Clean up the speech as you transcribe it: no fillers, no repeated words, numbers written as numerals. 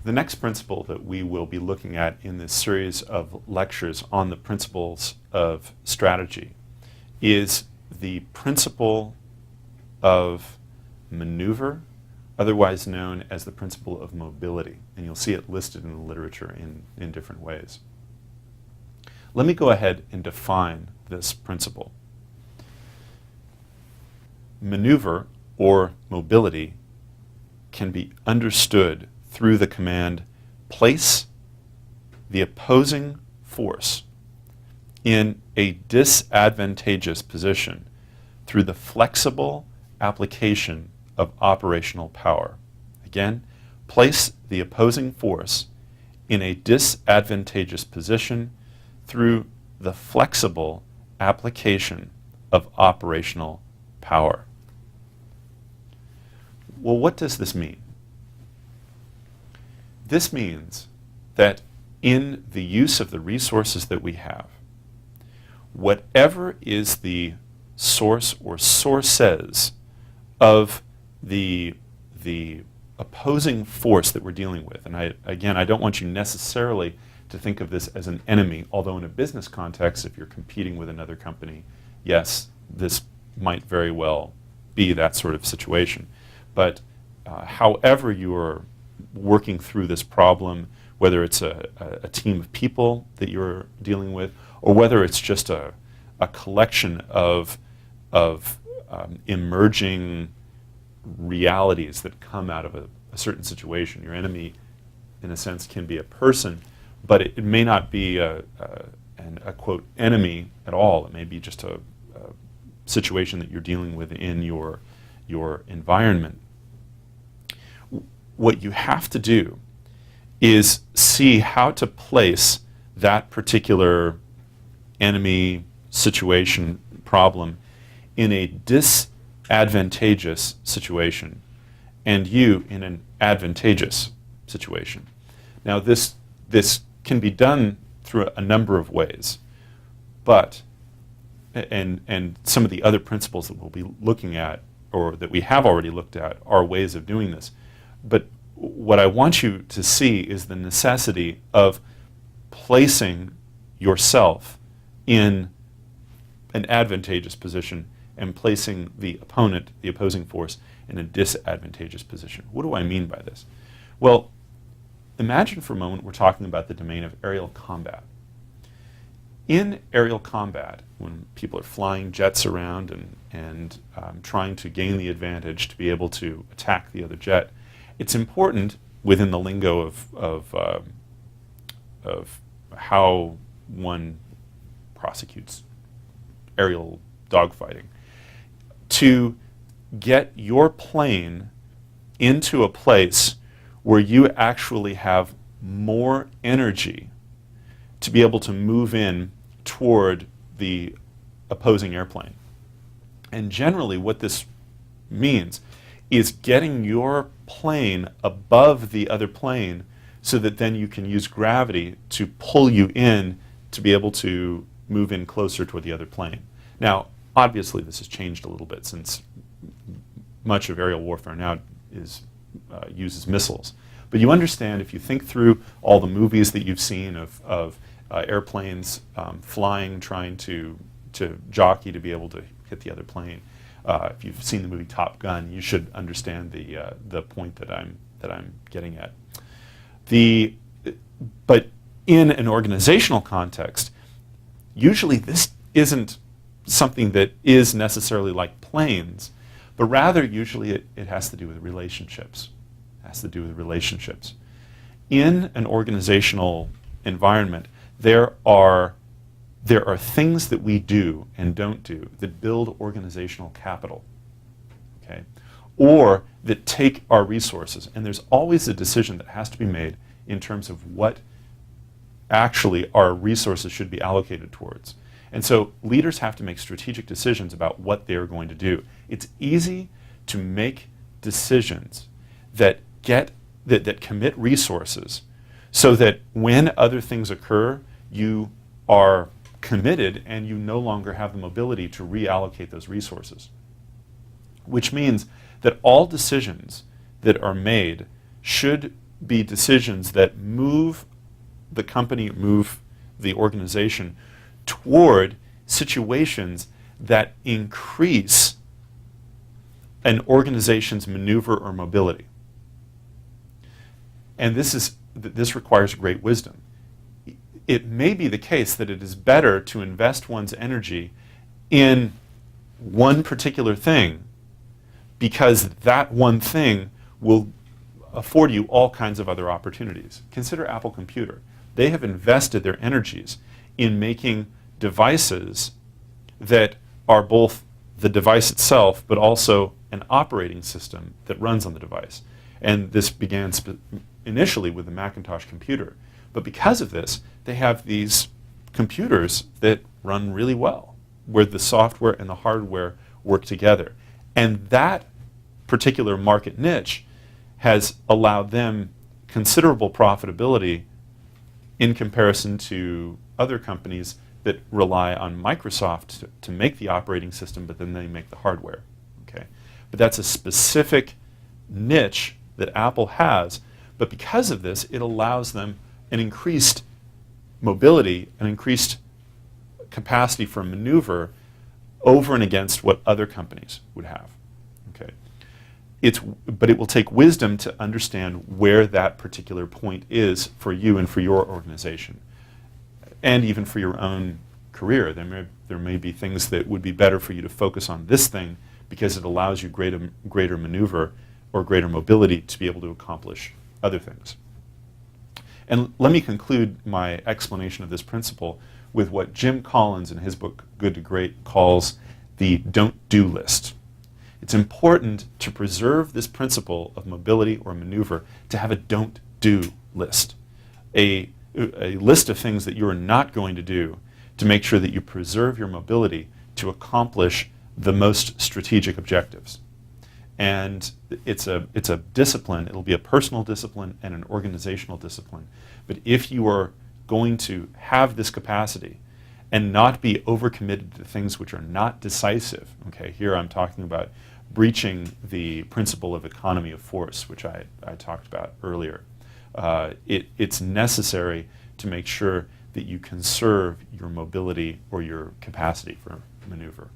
The next principle that we will be looking at in this series of lectures on the principles of strategy is the principle of maneuver, otherwise known as the principle of mobility. And you'll see it listed in the literature in different ways. Let me go ahead and define this principle. Maneuver, or mobility, can be understood through the command place the opposing force in a disadvantageous position through the flexible application of operational power. Again, place the opposing force in a disadvantageous position through the flexible application of operational power. Well, what does this mean? This means that in the use of the resources that we have, whatever is the source or sources of the opposing force that we're dealing with, and I don't want you necessarily to think of this as an enemy, although in a business context, if you're competing with another company, yes, this might very well be that sort of situation. But however you are working through this problem, whether it's a team of people that you're dealing with, or whether it's just a collection of emerging realities that come out of a certain situation. Your enemy, in a sense, can be a person, but it may not be a quote enemy at all. It may be just a situation that you're dealing with in your environment. What you have to do is see how to place that particular enemy, situation, problem in a disadvantageous situation and you in an advantageous situation. Now this can be done through a number of ways, but and some of the other principles that we'll be looking at, or that we have already looked at, are ways of doing this. But what I want you to see is the necessity of placing yourself in an advantageous position and placing the opponent, the opposing force, in a disadvantageous position. What do I mean by this? Well, imagine for a moment we're talking about the domain of aerial combat. In aerial combat, when people are flying jets around and trying to gain the advantage to be able to attack the other jet, it's important, within the lingo of how one prosecutes aerial dogfighting, to get your plane into a place where you actually have more energy to be able to move in toward the opposing airplane. And generally what this means is getting your plane above the other plane so that then you can use gravity to pull you in to be able to move in closer toward the other plane. Now, obviously this has changed a little bit since much of aerial warfare now uses missiles. But you understand, if you think through all the movies that you've seen of airplanes flying, trying to jockey to be able to hit the other plane. If you've seen the movie Top Gun, you should understand the point that I'm getting at. But in an organizational context, usually this isn't something that is necessarily like planes, but rather usually it has to do with relationships. It has to do with relationships. In an organizational environment, there are things that we do and don't do that build organizational capital, okay, or that take our resources. And there's always a decision that has to be made in terms of what actually our resources should be allocated towards. And so leaders have to make strategic decisions about what they're going to do. It's easy to make decisions that commit resources so that when other things occur, you are committed and you no longer have the mobility to reallocate those resources. Which means that all decisions that are made should be decisions that move the company, move the organization toward situations that increase an organization's maneuver or mobility. And this requires great wisdom. It may be the case that it is better to invest one's energy in one particular thing because that one thing will afford you all kinds of other opportunities. Consider Apple Computer. They have invested their energies in making devices that are both the device itself, but also an operating system that runs on the device. And this began initially with the Macintosh computer. But because of this, they have these computers that run really well, where the software and the hardware work together. And that particular market niche has allowed them considerable profitability in comparison to other companies that rely on Microsoft to make the operating system, but then they make the hardware. Okay? But that's a specific niche that Apple has, but because of this, it allows them an increased mobility, an increased capacity for maneuver over and against what other companies would have. Okay? But it will take wisdom to understand where that particular point is for you and for your organization, and even for your own career. There may be things that would be better for you to focus on this thing because it allows you greater maneuver or greater mobility to be able to accomplish other things. And let me conclude my explanation of this principle with what Jim Collins in his book Good to Great calls the don't do list. It's important to preserve this principle of mobility or maneuver to have a don't do list, a list of things that you are not going to do to make sure that you preserve your mobility to accomplish the most strategic objectives. And it's a discipline. It'll be a personal discipline and an organizational discipline. But if you are going to have this capacity and not be overcommitted to things which are not decisive, okay, here I'm talking about breaching the principle of economy of force, which I talked about earlier. It's necessary to make sure that you conserve your mobility or your capacity for maneuver.